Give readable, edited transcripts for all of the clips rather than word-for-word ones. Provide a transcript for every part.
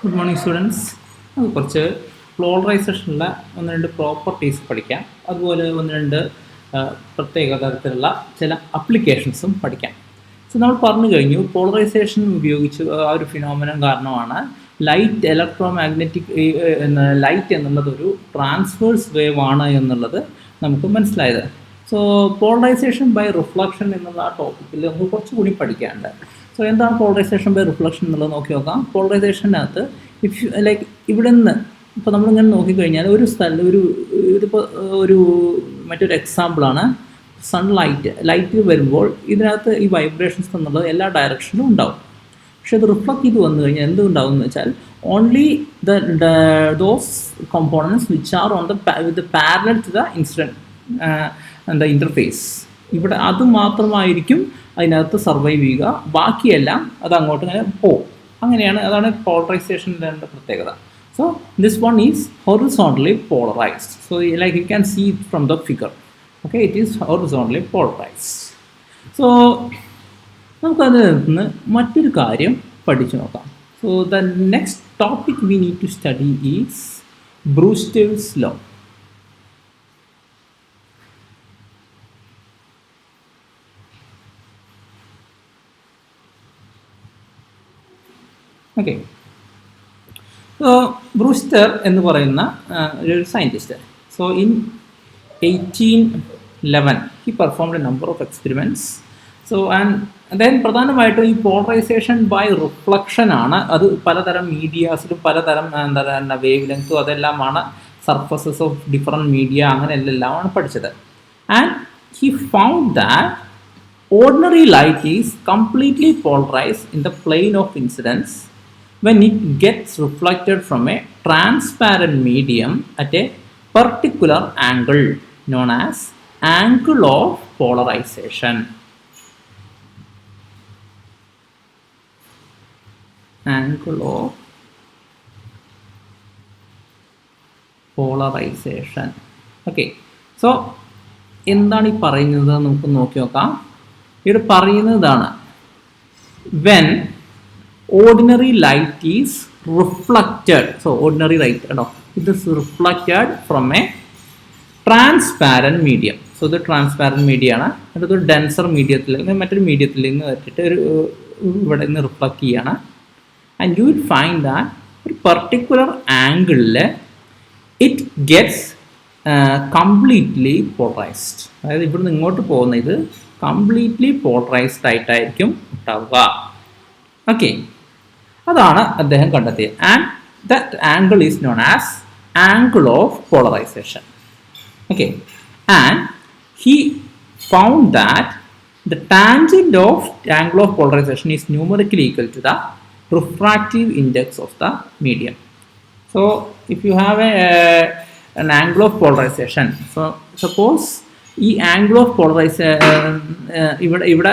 Good morning students. നമുക്ക് കുറച്ച് പോളറൈസേഷനുള്ള ഒന്ന് രണ്ട് പ്രോപ്പർട്ടീസ് പഠിക്കാം. അതുപോലെ ഒന്ന് രണ്ട് പ്രത്യേക തരത്തിലുള്ള ചില അപ്ലിക്കേഷൻസും പഠിക്കാം. സോ നമ്മൾ പറഞ്ഞു കഴിഞ്ഞു, പോളറൈസേഷൻ ഉപയോഗിച്ച് ആ ഒരു ഫിനോമിനൻ കാരണമാണ് ലൈറ്റ് ഇലക്ട്രോ മാഗ്നറ്റിക് ലൈറ്റ് എന്നുള്ളത് ഒരു ട്രാൻസ്വേഴ്സ് വേവ് ആണ് എന്നുള്ളത് നമുക്ക് മനസ്സിലായത്. സോ പോളറൈസേഷൻ ബൈ റിഫ്ലക്ഷൻ എന്നുള്ള ആ ടോപ്പിക്കിൽ നമുക്ക് കുറച്ചുകൂടി പഠിക്കാനുണ്ട്. സോ എന്താണ് പോളറൈസേഷൻ ബൈ റിഫ്ലക്ഷൻ എന്നുള്ളത് നോക്കി നോക്കാം. പോളറൈസേഷനകത്ത് ലൈക്ക് ഇവിടെ നിന്ന് ഇപ്പോൾ നമ്മളിങ്ങനെ നോക്കിക്കഴിഞ്ഞാൽ ഒരു സ്ഥലം ഇതിപ്പോൾ മറ്റൊരു എക്സാമ്പിളാണ് ലൈറ്റ് വരുമ്പോൾ ഇതിനകത്ത് ഈ വൈബ്രേഷൻസ് എന്നുള്ളത് എല്ലാ ഡയറക്ഷനിലും ഉണ്ടാവും. പക്ഷേ അത് റിഫ്ലക്ട് ചെയ്ത് വന്നു കഴിഞ്ഞാൽ എന്തുണ്ടാവും എന്ന് വെച്ചാൽ only those components which are on the parallel to the incident interface, ഇവിടെ അത് മാത്രമായിരിക്കും അതിനകത്ത് സർവൈവ് ചെയ്യുക, ബാക്കിയെല്ലാം അത് അങ്ങോട്ട് ഇങ്ങനെ പോകും. അങ്ങനെയാണ്, അതാണ് പോളറൈസേഷൻ്റെ പ്രത്യേകത. So this one is horizontally polarized. So like you can see from the figure. Okay, it is horizontally polarized. So നമുക്കതിൽ നിന്ന് മറ്റൊരു കാര്യം പഠിച്ചു നോക്കാം. So the next topic we need to study is Brewster's law. Okay, so Brewster എന്ന് പറയുന്ന ഒരു scientist, so in 1811 he performed a number of experiments. So and then പ്രധാനമായിട്ടും ഈ പോളറൈസേഷൻ ബൈ റിഫ്ലക്ഷൻ ആണ്. അത് പലതരം മീഡിയാസിലും പലതരം വേവ് ലെങ്ത്തും അതെല്ലാമാണ്, സർഫസസ് ഓഫ് ഡിഫറെൻറ്റ് മീഡിയ, അങ്ങനെ എല്ലാമാണ് പഠിച്ചത്. And he found that ordinary light is completely polarized in the plane of incidence when it gets reflected from a transparent medium at a particular angle known as angle of polarization. Angle of polarization. Okay, so എന്താണ് ഈ പറയുന്നത് നമുക്ക് നോക്കി നോക്കാം. ഇവിടെ പറയുന്നതാണ് when ordinary light is reflected. So ordinary light, it is reflected from a transparent medium. So the transparent medium ആണ്, അതൊരു ഡെൻസർ മീഡിയത്തിൽ മറ്റൊരു മീഡിയത്തിൽ നിന്ന് വെച്ചിട്ട് ഇവിടെ നിന്ന് റിഫ്ലക്ട് ചെയ്യാണ്. And you will find that ഒരു പർട്ടിക്കുലർ ആംഗിളിൽ ഇറ്റ് ഗെറ്റ്സ് കംപ്ലീറ്റ്ലി പോളറൈസ്ഡ്. അതായത് ഇവിടുന്ന് ഇങ്ങോട്ട് പോകുന്ന ഇത് കംപ്ലീറ്റ്ലി പോളറൈസ്ഡ് ആയിട്ടായിരിക്കും ഉണ്ടാവുക. ഓക്കെ, അതാണ് അദ്ദേഹം കണ്ടെത്തിയത്. And that angle is known as angle of polarisation. Okay, and he found that the tangent of angle of polarization is numerically equal to the refractive index of the medium. So if you have an angle of polarization, so suppose ഈ angle of polarization ഇവിടെ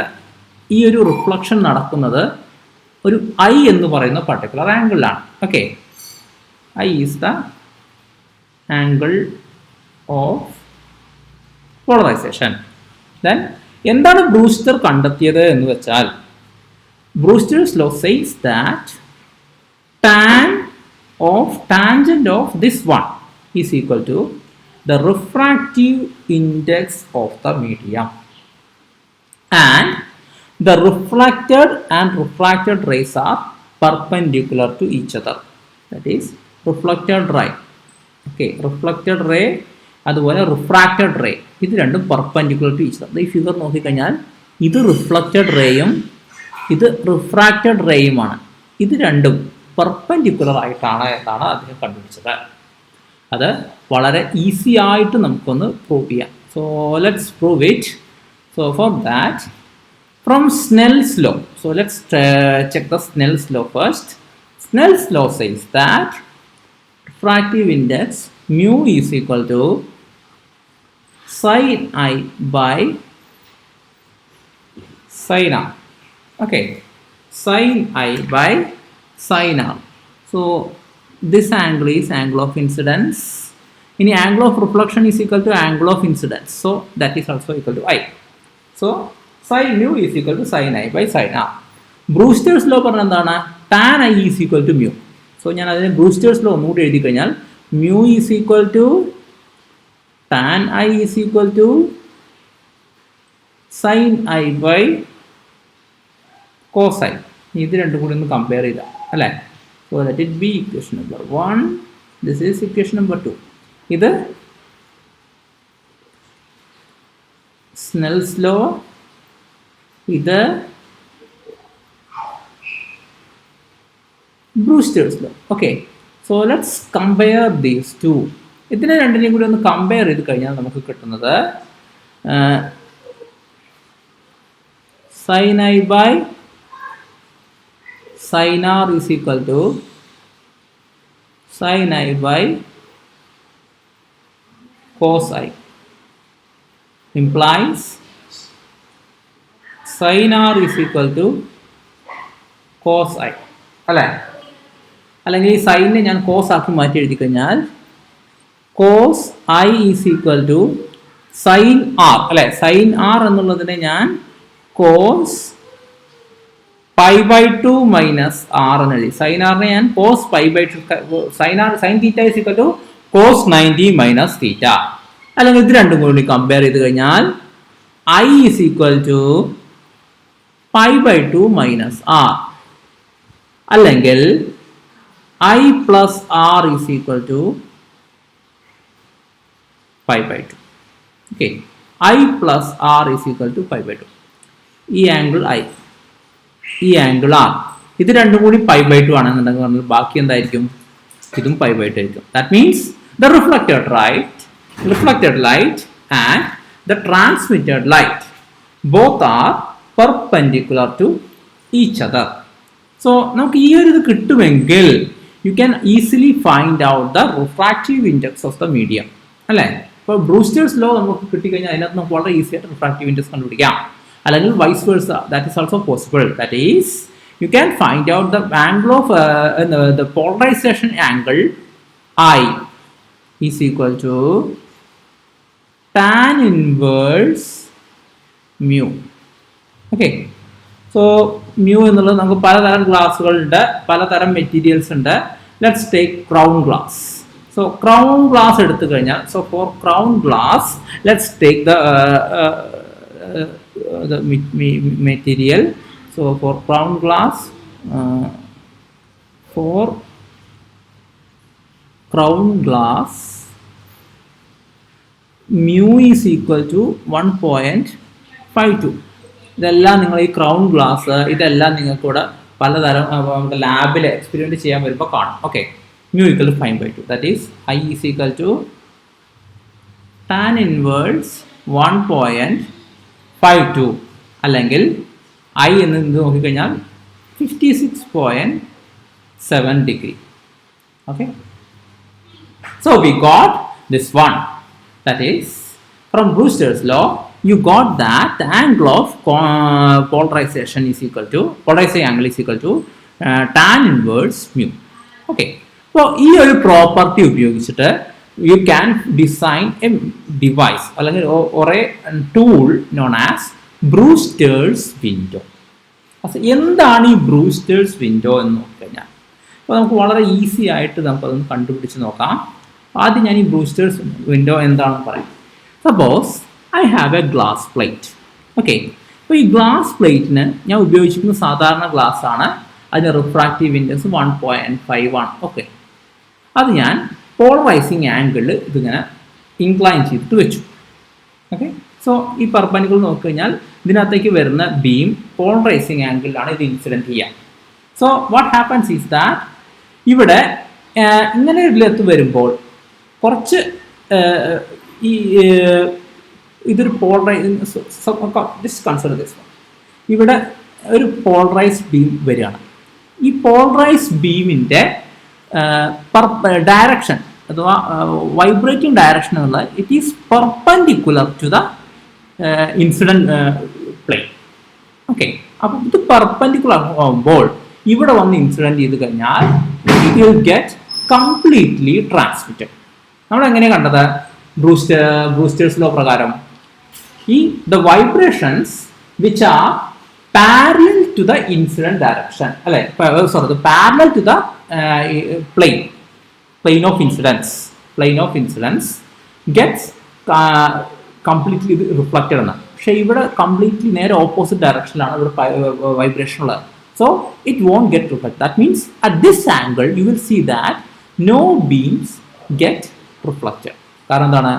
ഈ ഒരു reflection നടക്കുന്നത് ഒരു I എന്ന് പറയുന്ന particular ആംഗിളിലാണ്. Okay, I is the angle of polarization. Then എന്താണ് ബ്രൂസ്റ്റർ കണ്ടെത്തിയത് എന്ന് വെച്ചാൽ, Brewster's law says that tangent of this one is equal to the refractive index of the medium, and the reflected and refracted rays are perpendicular to each other. That is reflected ray. Okay, reflected ray അതുപോലെ refracted ray, ഇത് രണ്ടും perpendicular to each other. ഈ figure നോക്കിക്കഴിഞ്ഞാൽ ഇത് reflected റേയും ഇത് refracted റേയുമാണ്. ഇത് രണ്ടും perpendicular ആയിട്ടാണ് എന്നാണ് അദ്ദേഹം കണ്ടുപിടിച്ചത്. അത് വളരെ ഈസി ആയിട്ട് നമുക്കൊന്ന് പ്രൂവ് ചെയ്യാം. So let's prove it. So for that from Snell's law, so let's check the Snell's law first. Snell's law says that refractive index mu is equal to sin I by sin R. Okay, sin I by sin R. So this angle is angle of incidence. Any angle of reflection is equal to angle of incidence. So that is also equal to I. So sin mu is equal to sin I by sin R. Brewster's law പറഞ്ഞ എന്താണ്? tan I is equal to mu. So ഞാൻ അതിനെ Brewster's law ഒന്നുകൂടി എഴുതി കഴിഞ്ഞാൽ mu is equal to tan I is equal to sin I by cos I. ഇത് രണ്ടും കൂടി ഒന്ന് കമ്പയർ ചെയ്താൽ അല്ലേ. So let it be equation number 1, this is equation number 2. ഇത് സ്നെൽസ് ലോ, ഇത് Brewster's law. Okay, so let's compare these two. ഇതിനെ രണ്ടിനെയും കൂടി ഒന്ന് കമ്പയർ ചെയ്ത് കഴിഞ്ഞാൽ നമുക്ക് കിട്ടുന്നത് sin I by sin R is equal to sin I by cos I implies sin R is equal to cos I അല്ലേ. അല്ലെങ്കിൽ ഈ സൈനെ ഞാൻ കോസ് ആക്കി മാറ്റി എഴുതി കഴിഞ്ഞാൽ cos I is equal to sine R അല്ലേ. സൈൻ ആർ എന്നുള്ളതിനെ ഞാൻ cos pi by 2 minus R എന്ന് എഴുതി. സൈൻ ആറിനെ ഞാൻ cos pi by 2 sine theta is equal to cos 90 minus theta. അല്ലെങ്കിൽ ഇത് രണ്ടും കൂടി കമ്പയർ ചെയ്ത് കഴിഞ്ഞാൽ I is equal to pi by 2 minus R, അല്ലെങ്കിൽ I plus R is equal to pi by 2. Okay, I plus R is equal to pi by 2. ഈ angle I, ഈ angle R, ഇത് രണ്ടും കൂടി പൈ ബൈ 2 ആണെന്നുണ്ടെങ്കിൽ പറഞ്ഞാൽ ബാക്കി എന്തായിരിക്കും? ഇതും പൈ ബൈ 2 ആയിരിക്കും. That means the reflected light and the transmitted light both are perpendicular to each other. So നമുക്ക് ഈ ഒരു ഇത് കിട്ടുമെങ്കിൽ you can easily find out the refractive index of the medium അല്ലേ. ഇപ്പോൾ ബ്രൂസ്റ്റേഴ്സ് ലോ നമുക്ക് കിട്ടിക്കഴിഞ്ഞാൽ അതിനകത്ത് നമുക്ക് വളരെ ഈസി ആയിട്ട് റിഫ്രാക്റ്റീവ് ഇൻഡെക്സ് കണ്ടുപിടിക്കാം. അല്ലെങ്കിൽ vice versa, that is also possible. That is you can find out the angle of the polarization angle I is equal to tan inverse mu. Okay, so mu എന്നുള്ളത് നമുക്ക് പലതരം ഗ്ലാസുകളുണ്ട്, പലതരം materials ഉണ്ട്. Let's take crown glass. So crown glass എടുത്തു കഴിഞ്ഞാൽ, so for crown glass let's take the material. So for crown glass, mu is equal to 1.52. ഇതെല്ലാം നിങ്ങൾ ഈ ക്രൗൺ ഗ്ലാസ് ഇതെല്ലാം നിങ്ങൾക്ക് ഇവിടെ പലതരം നമ്മുടെ ലാബിൽ എക്സ്പെരിമെന്റ് ചെയ്യാൻ വരുമ്പോൾ കാണും. Okay, mu equal to 5/2. That is I is equal to tan inverse 1.52, അല്ലെങ്കിൽ I എന്ന് നോക്കിക്കഴിഞ്ഞാൽ 56.7 degree. Okay, so we got this one. That is, from Brewster's law you got that the angle of polarization angle is equal to tan inverse mu. Okay, so ഈ ഒരു property ഉപയോഗിച്ചിട്ട് you can design a device അല്ലെങ്കിൽ or a tool known as Brewster's window. എന്താണ് ഈ Brewster's window എന്ന് നോക്കിക്കഴിഞ്ഞാൽ, അപ്പോൾ നമുക്ക് വളരെ ഈസി ആയിട്ട് നമുക്കതൊന്ന് കണ്ടുപിടിച്ച് നോക്കാം. ആദ്യം ഞാൻ ഈ ബ്രൂസ്റ്റേഴ്സ് വിൻഡോ എന്താണെന്ന് പറയാം. Suppose I have A glass plate. Okay, അപ്പോൾ ഈ ഗ്ലാസ് പ്ലേറ്റിന് ഞാൻ ഉപയോഗിച്ചിരിക്കുന്ന സാധാരണ ഗ്ലാസ് ആണ്. അതിന് റിഫ്രാക്റ്റീവ് ഇൻഡെക്സ് 1.5 ആണ്. ഓക്കെ, അത് ഞാൻ പോളറൈസിങ് ആംഗിളിൽ ഇതിങ്ങനെ ഇൻക്ലൈൻ ചെയ്തിട്ട് വെച്ചു. ഓക്കെ, സോ ഈ പെർപെൻഡിക്കുലർ നോക്കിക്കഴിഞ്ഞാൽ ഇതിനകത്തേക്ക് വരുന്ന ബീം പോളറൈസിങ് ആംഗിളിലാണ് ഇത് ഇൻസിഡൻറ്റ് ചെയ്യുക. So what happens is that ഇവിടെ ഇങ്ങനെ ഇതിലെത്ത് വരുമ്പോൾ കുറച്ച് ഈ ഇതൊരു കൺസിഡർ ദിസ് വൺ. ഇവിടെ ഒരു പോളറൈസ്ഡ് ബീം വരികയാണ്. ഈ പോളറൈസ്ഡ് ബീമിൻ്റെ ഡയറക്ഷൻ അഥവാ വൈബ്രേറ്റിംഗ് ഡയറക്ഷൻ എന്നുള്ള it is perpendicular to the incident plane. Okay, അപ്പോൾ ഇത് പെർപെൻഡിക്കുലർ ആകുമ്പോൾ ഇവിടെ വന്ന് ഇൻസിഡൻറ്റ് ചെയ്ത് കഴിഞ്ഞാൽ it will get completely transmitted. നമ്മൾ എങ്ങനെയാണ് കണ്ടത്? ബ്രൂസ്റ്റേഴ്സ് ലോ പ്രകാരം ഈ the vibrations which are parallel to the incident direction അല്ലെ, sorry, parallel to the plane of incidence gets completely ഇത് റിഫ്ലക്റ്റഡ് ആണ്. പക്ഷേ ഇവിടെ കംപ്ലീറ്റ്ലി നേരെ ഓപ്പോസിറ്റ് ഡയറക്ഷനിലാണ് ഇവിടെ വൈബ്രേഷൻ ഉള്ളത്. So it won't get reflect. That means at this angle you will see that no beams get reflected. കാരണം എന്താണ്,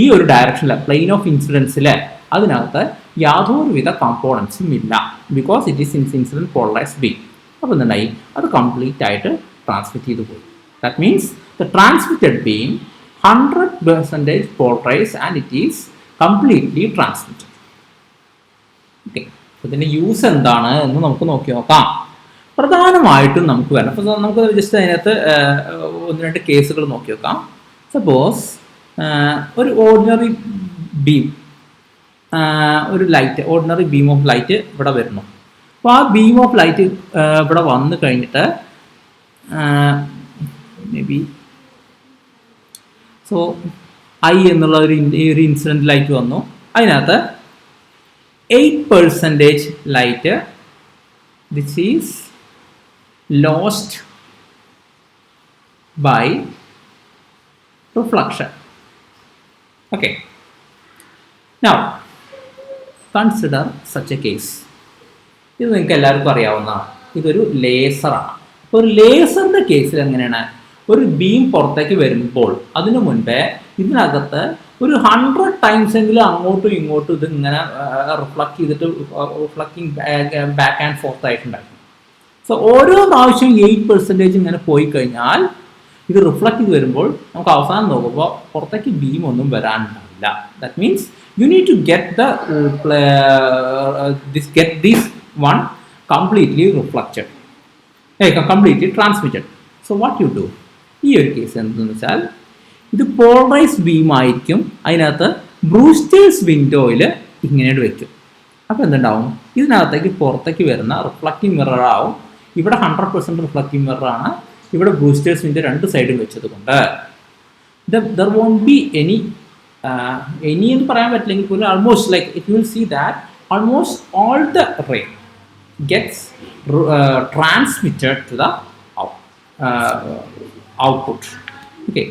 ഈ ഒരു ഡയറക്ഷനിൽ പ്ലെയിൻ ഓഫ് ഇൻസിഡൻസിൽ അതിനകത്ത് യാതൊരുവിധ കമ്പോണൻസും ഇല്ല. Because it is incident polarised beam. അപ്പോൾ എന്തുണ്ടായി, അത് കംപ്ലീറ്റ് ആയിട്ട് ട്രാൻസ്മിറ്റ് ചെയ്തു പോയി. That means the transmitted beam 100% polarized and it is completely transmitted. Okay. അപ്പോൾ ഇതിൻ്റെ യൂസ് എന്താണ് എന്ന് നമുക്ക് നോക്കാം. പ്രധാനമായിട്ടും നമുക്ക് വേണം. അപ്പോൾ നമുക്ക് ജസ്റ്റ് അതിനകത്ത് 1-2 കേസുകൾ നോക്കി നോക്കാം. സപ്പോസ് ഒരു ഓർഡിനറി ബീം, ഒരു light, ordinary beam of light ഇവിടെ വരുന്നു. അപ്പോൾ ആ ബീം ഓഫ് ലൈറ്റ് ഇവിടെ വന്നു കഴിഞ്ഞിട്ട് മേ ബി സോ ഐ എന്നുള്ള ഒരു ഇൻസിഡൻറ്റ് ലൈറ്റ് വന്നു. അതിനകത്ത് 8% light this is lost by reflection. Okay, now consider such a case. ഇത് നിങ്ങൾക്ക് എല്ലാവർക്കും അറിയാവുന്നതാണ്. ഇതൊരു ലേസറാണ്. അപ്പോൾ ഒരു ലേസറിൻ്റെ കേസിൽ എങ്ങനെയാണ്, ഒരു ബീം പുറത്തേക്ക് വരുമ്പോൾ അതിനു മുൻപേ ഇതിനകത്ത് ഒരു 100 times എങ്കിലും അങ്ങോട്ടും ഇങ്ങോട്ടും ഇത് ഇങ്ങനെ റിഫ്ലക്ട് ചെയ്തിട്ട് റിഫ്ലക്റ്റിംഗ് ബാക്ക് ആൻഡ് ഫോർത്ത് ആയിട്ടുണ്ടായിരുന്നു. സോ ഓരോ പ്രാവശ്യം 8% ഇങ്ങനെ പോയി കഴിഞ്ഞാൽ ഇത് റിഫ്ലക്ട് ചെയ്ത് വരുമ്പോൾ നമുക്ക് അവസാനം നോക്കുമ്പോൾ പുറത്തേക്ക് ബീം ഒന്നും വരാനുണ്ടാവില്ല. That means you need to get this one completely reflected, completely transmitted. So what you do, ഈ ഒരു കേസ് എന്തെന്ന് വെച്ചാൽ ഇത് പോളറൈസ്ഡ് ബീം ആയിരിക്കും. അതിനകത്ത് ബ്രൂസ്റ്റേഴ്സ് വിൻഡോയിൽ ഇങ്ങനെ വെക്കും. അപ്പോൾ എന്തുണ്ടാവും, ഇതിനകത്തേക്ക് പുറത്തേക്ക് വരുന്ന റിഫ്ലക്റ്റിംഗ് മിറർ ആവും. ഇവിടെ 100% റിഫ്ലക്റ്റിംഗ് മിററാണ്. ഇവിടെ ബ്രൂസ്റ്റേഴ്സ് വിൻഡോ 2 സൈഡും വെച്ചത് കൊണ്ട് ദർ വോണ്ട് ബി എനി എന്ന് പറയാൻ പറ്റില്ലെങ്കിൽ പോലും almost like it will see that almost all the ray gets transmitted to the output. Okay,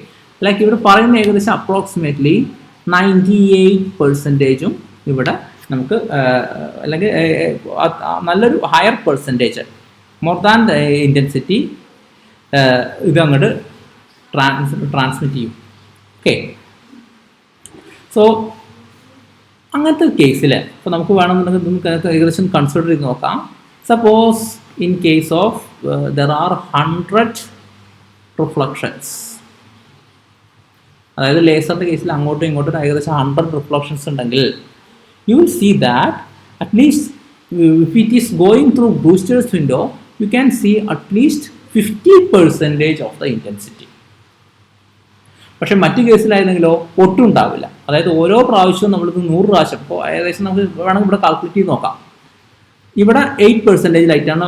like ഇവിടെ പറയുന്ന ഏകദേശം അപ്രോക്സിമേറ്റ്ലി 98% ഇവിടെ നമുക്ക് അല്ലെങ്കിൽ നല്ലൊരു higher percentage more than the intensity ഇത് അങ്ങോട്ട് ട്രാൻസ്മിറ്റ് ചെയ്യും. ഓക്കെ, സോ അങ്ങനത്തെ കേസിൽ ഇപ്പോൾ നമുക്ക് വേണമെന്നുണ്ടെങ്കിൽ നമുക്ക് ഏകദേശം കൺസിഡർ ചെയ്ത് നോക്കാം. Suppose in case of there are 100 reflections, അതായത് ലേസറിൻ്റെ കേസിൽ അങ്ങോട്ടും ഇങ്ങോട്ടും ഏകദേശം 100 റിഫ്ലക്ഷൻസ് ഉണ്ടെങ്കിൽ you will see that at least if it is going through Brewster's window you can see at least 50% of the intensity. പക്ഷേ മറ്റു കേസിലായിരുന്നെങ്കിലോ ഒട്ടും ഉണ്ടാവില്ല. അതായത് ഓരോ പ്രാവശ്യവും നമ്മളിത് 100 പ്രാവശ്യം, ഇപ്പോൾ ഏകദേശം നമുക്ക് വേണമെങ്കിൽ ഇവിടെ കാൽക്കുലേറ്റ് ചെയ്ത് നോക്കാം. ഇവിടെ 8% ലൈറ്റാണ്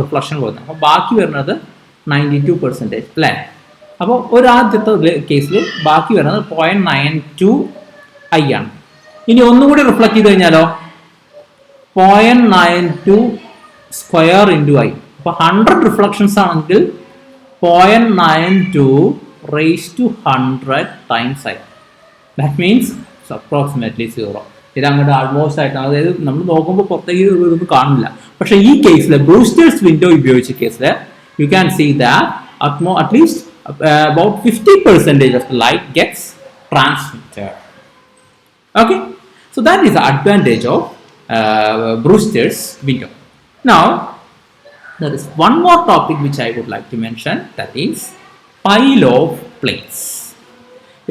റിഫ്ലക്ഷൻ പോകുന്നത്. അപ്പോൾ ബാക്കി വരുന്നത് 92% അല്ലേ. അപ്പോൾ ഒരു ആദ്യത്തെ കേസിൽ ബാക്കി വരുന്നത് 0.92 I ആണ്. ഇനി ഒന്നുകൂടി റിഫ്ലക്ട് ചെയ്ത് കഴിഞ്ഞാലോ 0.92 സ്ക്വയർ ഇൻറ്റു I. അപ്പോൾ 100 റിഫ്ലക്ഷൻസ് ആണെങ്കിൽ 0.92 raised to 100 times I. That means it's approximately 0. ഇത് അങ്ങോട്ട് ആൾമോസ്റ്റ് ആയിട്ടാണ്. അതായത് നമ്മൾ നോക്കുമ്പോൾ പുറത്തേക്ക് ഇതൊന്നും കാണില്ല. പക്ഷേ ഈ കേസിൽ ബ്രൂസ്റ്റേഴ്സ് വിൻഡോ ഉപയോഗിച്ച കേസിൽ you can see that at least about 50% of the light gets transmitted. Okay, so that is the advantage of Brewster's window. Now there is one more topic which I would like to mention, that is pile of plates.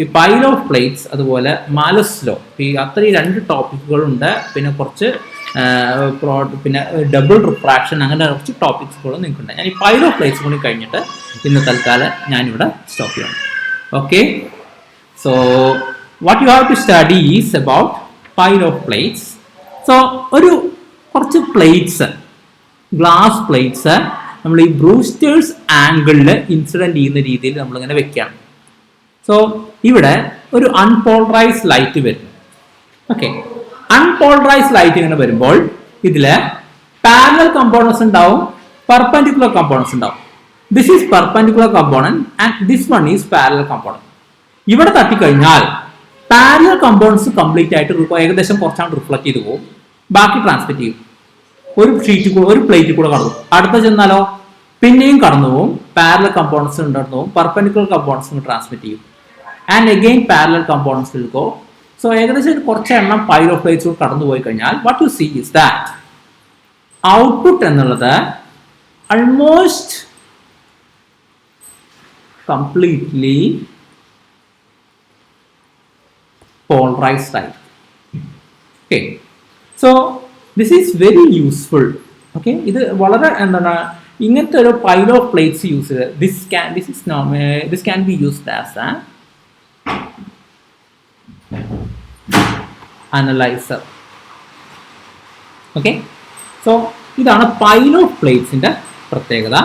ഈ pile of plates അതുപോലെ Marles law, ഈ അത്രയും 2 ടോപ്പിക്കുകളുണ്ട്. പിന്നെ കുറച്ച് പിന്നെ double refraction, അങ്ങനെ കുറച്ച് ടോപ്പിക്സുകളും നിങ്ങൾക്കുണ്ട്. ഞാൻ ഈ പൈൽ ഓഫ് പ്ലേറ്റ്സ് കൂടി കഴിഞ്ഞിട്ട് ഇന്ന് തൽക്കാലം ഞാനിവിടെ സ്റ്റോപ്പ് ചെയ്യണം. Okay, so what you have to study is about pile of plates. So കുറച്ച് പ്ലേറ്റ്സ്, ഗ്ലാസ് പ്ലേറ്റ്സ് നമ്മൾ ഈ ബ്രൂസ്റ്റേഴ്സ് ആംഗിളിൽ ഇൻസിഡൻറ്റ് ചെയ്യുന്ന രീതിയിൽ നമ്മളിങ്ങനെ വെക്കുകയാണ്. സോ ഇവിടെ ഒരു അൺപോളറൈസ്ഡ് ലൈറ്റ് വരും. ഓക്കെ, അൺപോളറൈസ്ഡ് ലൈറ്റ് ഇങ്ങനെ വരുമ്പോൾ ഇതില് പാരലൽ കമ്പോണൻസ് ഉണ്ടാവും, പെർപെൻഡിക്കുലർ കമ്പോണൻസ് ഉണ്ടാവും. This is perpendicular component and this one is parallel component. ഇവിടെ തട്ടിക്കഴിഞ്ഞാൽ പാരലൽ കമ്പോണൻസ് കംപ്ലീറ്റ് ആയിട്ട് ഏകദേശം കുറച്ചാണ് റിഫ്ലക്ട് ചെയ്ത് പോകും, ബാക്കി ട്രാൻസ്മിറ്റ് ചെയ്യും. ഒരു ഷീറ്റ് കൂടെ, ഒരു പ്ലേറ്റ് കൂടെ കടന്നു പോകും. അടുത്ത ചെന്നാലോ പിന്നെയും കടന്നു പോകും, പാരലൽ കമ്പോണൻസ് ഉണ്ടായിരുന്നു, പെർപെൻഡിക്കുലർ കമ്പോണൻസ് ട്രാൻസ്മിറ്റ് ചെയ്യും. And again parallel components will go. So ഏകദേശം കുറച്ച് എണ്ണം പൈലോപ്ലേറ്റ്സ് കടന്നു പോയി കഴിഞ്ഞാൽ what you see is that output എന്നുള്ളത് almost completely polarized type. Okay, so this is very useful. Okay, ഇത് വളരെ എന്താണ് ഇങ്ങനത്തെ ഒരു പൈൽ ഓഫ് പ്ലേറ്റ്സ് യൂസ് ചെയ്ത് this can be used as an analyzer. Okay, so ഇതാണ് പൈൽ ഓഫ് പ്ലേറ്റ്സിന്റെ പ്രത്യേകത.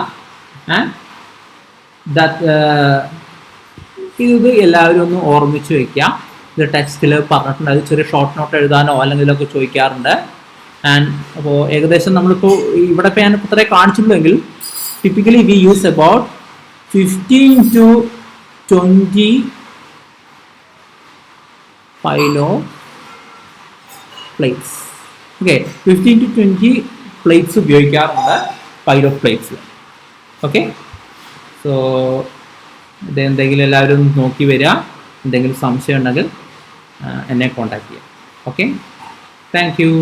ഇത് എല്ലാവരും ഒന്ന് ഓർമ്മിച്ച് വെക്കുക. ഇത് ടെക്സ്റ്റിൽ പറഞ്ഞിട്ടുണ്ട്, അത് ചെറിയ ഷോർട്ട് നോട്ട് എഴുതാനോ അല്ലെങ്കിൽ ഇതൊക്കെ ചോദിക്കാറുണ്ട്. ആൻഡ് അപ്പോൾ ഏകദേശം നമ്മളിപ്പോൾ ഇവിടെ ഇപ്പോൾ ഞാൻ ഇത്രേ കാണിച്ചിട്ടുണ്ടെങ്കിൽ typically we use about 15 to 20 pile of plates. Okay, 15 to 20 plates ഉപയോഗിക്കാറുണ്ട് pile of plates. Okay, so ഇത് എന്തെങ്കിലും എല്ലാവരും നോക്കി വരിക. എന്തെങ്കിലും സംശയം ഉണ്ടെങ്കിൽ എന്നെ കോൺടാക്ട് ചെയ്യാം. Okay, thank you.